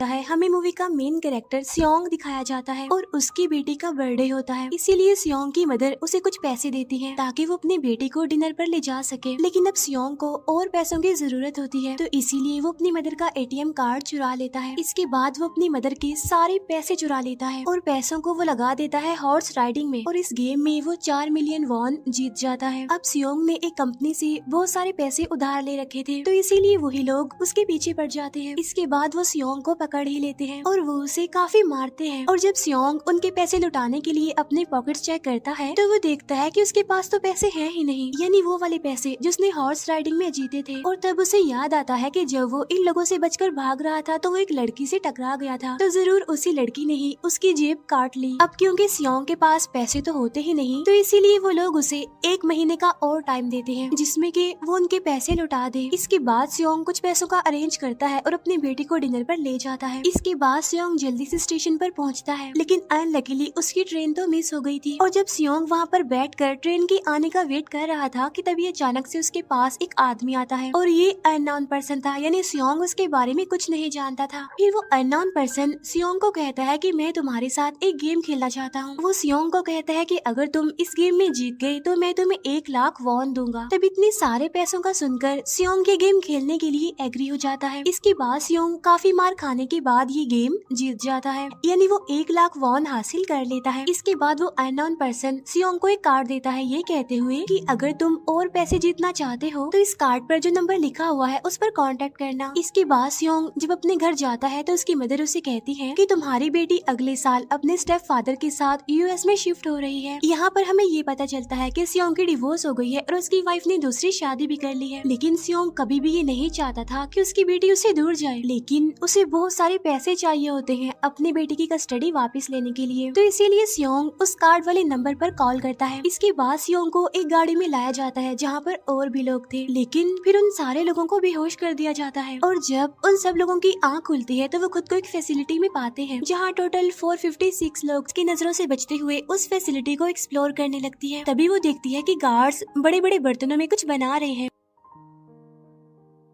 है हमें मूवी का मेन कैरेक्टर सियोंग दिखाया जाता है और उसकी बेटी का बर्थडे होता है। इसीलिए सियोंग की मदर उसे कुछ पैसे देती है ताकि वो अपनी बेटी को डिनर पर ले जा सके। लेकिन अब सियोंग को और पैसों की जरूरत होती है तो इसीलिए वो अपनी मदर का एटीएम कार्ड चुरा लेता है। इसके बाद वो अपनी मदर के सारे पैसे चुरा लेता है और पैसों को वो लगा देता है हॉर्स राइडिंग में और इस गेम में वो 4 मिलियन वॉन जीत जाता है। अब सियोंग ने एक कंपनी से बहुत सारे पैसे उधार ले रखे थे तो इसीलिए वही लोग उसके पीछे पड़ जाते हैं। इसके बाद वो सियोंग को पकड़ ही लेते हैं और वो उसे काफी मारते हैं। और जब सियोंग उनके पैसे लुटाने के लिए अपने पॉकेट्स चेक करता है तो वो देखता है कि उसके पास तो पैसे हैं ही नहीं, यानी वो वाले पैसे जिसने हॉर्स राइडिंग में जीते थे। और तब उसे याद आता है कि जब वो इन लोगों से बचकर भाग रहा था तो वो एक लड़की से टकरा गया था, तो जरूर उसी लड़की ने ही उसकी जेब काट ली। अब क्योंकि सियोंग के पास पैसे तो होते ही नहीं तो इसीलिए वो लोग उसे 1 महीने का और टाइम देते हैं जिसमें कि वो उनके पैसे लौटा दे। इसके बाद सियोंग कुछ पैसों का अरेंज करता है और अपनी बेटी को डिनर पर ले जाता है। इसके बाद सियोंग जल्दी से स्टेशन पर पहुंचता है लेकिन अनलकीली उसकी ट्रेन तो मिस हो गई थी। और जब सियोंग वहां पर बैठकर ट्रेन के आने का वेट कर रहा था कि तभी अचानक से उसके पास एक आदमी आता है और ये अननोन पर्सन था, यानी सियोंग उसके बारे में कुछ नहीं जानता था। फिर वो अननोन पर्सन सियोंग को कहता है कि मैं तुम्हारे साथ एक गेम खेलना चाहता हूँ। वो सियोंग को कहता है कि अगर तुम इस गेम में जीत गए तो मैं तुम्हें 1 लाख वॉन दूंगा। तब इतने सारे पैसों का सुनकर सियोंग ये गेम खेलने के लिए एग्री हो जाता है। इसके बाद सियोंग काफी मार खाने के बाद ये गेम जीत जाता है, यानी वो 1 लाख वॉन हासिल कर लेता है। इसके बाद वो अननोन पर्सन सियोंग को एक कार्ड देता है ये कहते हुए कि अगर तुम और पैसे जीतना चाहते हो तो इस कार्ड पर जो नंबर लिखा हुआ है उस पर कांटेक्ट करना। इसके बाद सियोंग जब अपने घर जाता है तो उसकी मदर उसे कहती है कि तुम्हारी बेटी अगले साल अपने स्टेप फादर के साथ यूएस में शिफ्ट हो रही है। यहाँ पर हमें ये पता चलता है कि सियोंग की डिवोर्स हो गई है और उसकी वाइफ ने दूसरी शादी भी कर ली है। लेकिन सियोंग कभी भी ये नहीं चाहता था कि उसकी बेटी उससे दूर जाए, लेकिन उसे बहुत सारे पैसे चाहिए होते हैं अपनी बेटी की कस्टडी वापस लेने के लिए, तो इसीलिए सियोंग उस कार्ड वाले नंबर पर कॉल करता है। इसके बाद सियोंग को एक गाड़ी में लाया जाता है जहाँ पर और भी लोग थे, लेकिन फिर उन सारे लोगों को बेहोश कर दिया जाता है। और जब उन सब लोगों की आंख खुलती है तो वो खुद को एक फैसिलिटी में पाते हैं जहाँ टोटल 456 लोग की नजरों से बचते हुए उस फैसिलिटी को एक्सप्लोर करने लगती है। तभी वो देखती है कि गार्ड्स बड़े बड़े बर्तनों में कुछ बना रहे हैं,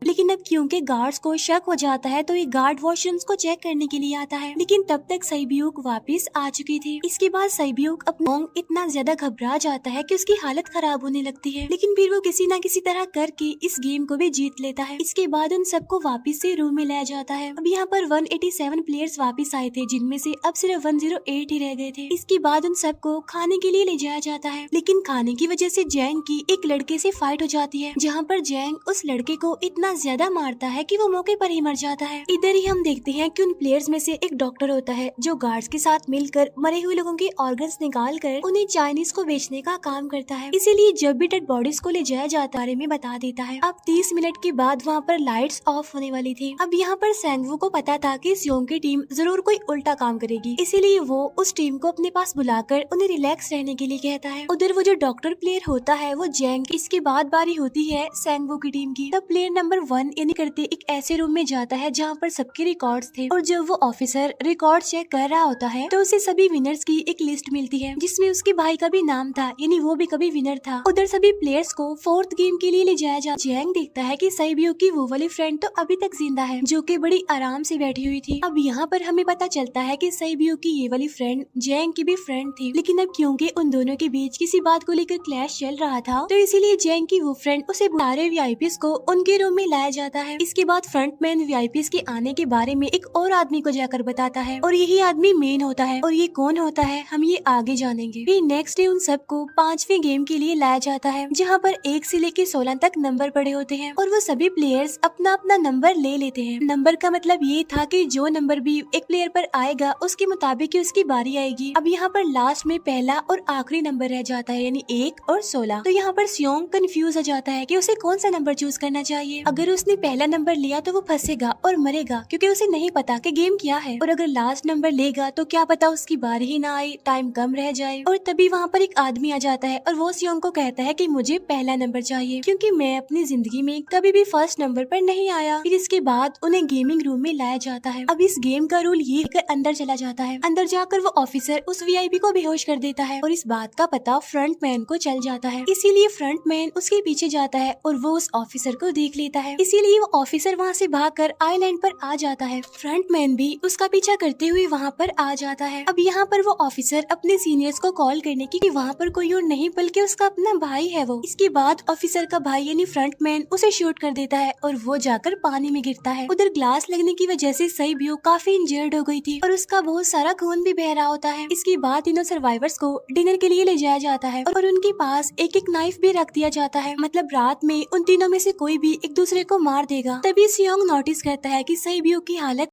लेकिन अब क्योंकि गार्ड्स को शक हो जाता है तो एक गार्ड वॉशरूम्स को चेक करने के लिए आता है। लेकिन तब तक सईब्यूक वापस आ चुकी थी। इसके बाद सईब्यूक अपना इतना ज्यादा घबरा जाता है कि उसकी हालत खराब होने लगती है, लेकिन फिर वो किसी न किसी तरह करके इस गेम को भी जीत लेता है। इसके बाद उन सबको वापस से रूम में लाया जाता है। अब यहाँ पर 187 प्लेयर्स वापस आए थे जिनमें से अब सिर्फ 108 ही रह गए थे। इसके बाद उन सबको खाने के लिए ले जाया जाता है, लेकिन खाने की वजह से जैंग की एक लड़के से फाइट हो जाती है जहाँ पर जैंग उस लड़के को इतना ज्यादा मारता है कि वो मौके पर ही मर जाता है। इधर ही हम देखते हैं कि उन प्लेयर्स में से एक डॉक्टर होता है जो गार्ड्स के साथ मिलकर मरे हुए लोगों के ऑर्गन्स निकाल कर उन्हें चाइनीज को बेचने का काम करता है। इसीलिए जब भी डेड बॉडीज को ले जाया जाता है में बता देता है। अब 30 मिनट के बाद वहाँ पर लाइट्स ऑफ होने वाली थी। अब यहाँ पर सैंगवू को पता था कि सियोंग की टीम जरूर कोई उल्टा काम करेगी, इसीलिए वो उस टीम को अपने पास बुलाकर उन्हें रिलैक्स रहने के लिए कहता है। उधर वो जो डॉक्टर प्लेयर होता है वो जैंग। इसके बाद बारी होती है सैंगवू की टीम की। तब प्लेयर नंबर 1 यानी करते एक ऐसे रूम में जाता है जहाँ पर सबके रिकॉर्ड्स थे और जब वो ऑफिसर रिकॉर्ड चेक कर रहा होता है तो उसे सभी विनर्स की एक लिस्ट मिलती है जिसमें उसके भाई का भी नाम था, यानी वो भी कभी विनर था। उधर सभी प्लेयर्स को 4th गेम के लिए ले जाया जा। जैंग देखता है कि सईब्यूक की वो वाली फ्रेंड तो अभी तक जिंदा है जो कि बड़ी आराम से बैठी हुई थी। अब यहाँ पर हमें पता चलता है कि सईब्यूक की ये वाली फ्रेंड जैंग की भी फ्रेंड थी, लेकिन अब क्योंकि उन दोनों के बीच किसी बात को लेकर क्लैश चल रहा था तो इसीलिए जैंग की वो फ्रेंड उसे सारे वीआईपीज को उनके रूम में लाया जाता है। इसके बाद फ्रंटमैन वीआईपीज के आने के बारे में एक और आदमी को जाकर बताता है और यही आदमी मेन होता है। और ये कौन होता है हम ये आगे जानेंगे। फिर नेक्स्ट डे उन सबको 5वें गेम के लिए लाया जाता है जहाँ पर 1 से लेकर 16 तक नंबर पड़े होते हैं और वो सभी प्लेयर्स अपना अपना नंबर ले लेते हैं। नंबर का मतलब ये था कि जो नंबर भी एक प्लेयर पर आएगा उसके मुताबिक ही उसकी बारी आएगी। अब यहाँ पर लास्ट में पहला और आखिरी नंबर रह जाता है, यानी 1 और 16। तो यहाँ पर सियोंग कंफ्यूज हो जाता है कि उसे कौन सा नंबर चूज करना चाहिए। अगर उसने पहला नंबर लिया तो वो फंसेगा और मरेगा क्योंकि उसे नहीं पता कि गेम क्या है, और अगर लास्ट नंबर लेगा तो क्या पता उसकी बारी ही ना आए, टाइम कम रह जाए। और तभी वहाँ पर एक आदमी आ जाता है और वो सियोंग को कहता है कि मुझे पहला नंबर चाहिए क्योंकि मैं अपनी जिंदगी में कभी भी फर्स्ट नंबर पर नहीं आया। फिर इसके बाद उन्हें गेमिंग रूम में लाया जाता है। अब इस गेम का रूल ये कर अंदर चला जाता है। अंदर जाकर वो ऑफिसर उस वीआईपी को बेहोश कर देता है और इस बात का पता फ्रंटमैन को चल जाता है। इसीलिए फ्रंटमैन उसके पीछे जाता है और वो उस ऑफिसर को देख लेता है, इसीलिए वो ऑफिसर वहाँ से भागकर आइलैंड पर आ जाता है। फ्रंटमैन भी उसका पीछा करते हुए वहाँ पर आ जाता है। अब यहाँ पर वो ऑफिसर अपने सीनियर्स को कॉल करने की वहाँ पर कोई और नहीं बल्कि उसका अपना भाई है वो। इसके बाद ऑफिसर का भाई यानी फ्रंटमैन उसे शूट कर देता है और वो जाकर पानी में गिरता है। उधर ग्लास लगने की वजह से सईब्यो काफी इंजर्ड हो गई थी और उसका बहुत सारा खून भी बह रहा होता है। इसके बाद तीनों सर्वाइवर्स को डिनर के लिए ले जाया जाता है और उनके पास एक एक नाइफ भी रख दिया जाता है, मतलब रात में उन तीनों में से कोई भी एक दूसरे को मार देगा। तभी सियोंग नोटिस करता है कि सईब्यो की हालत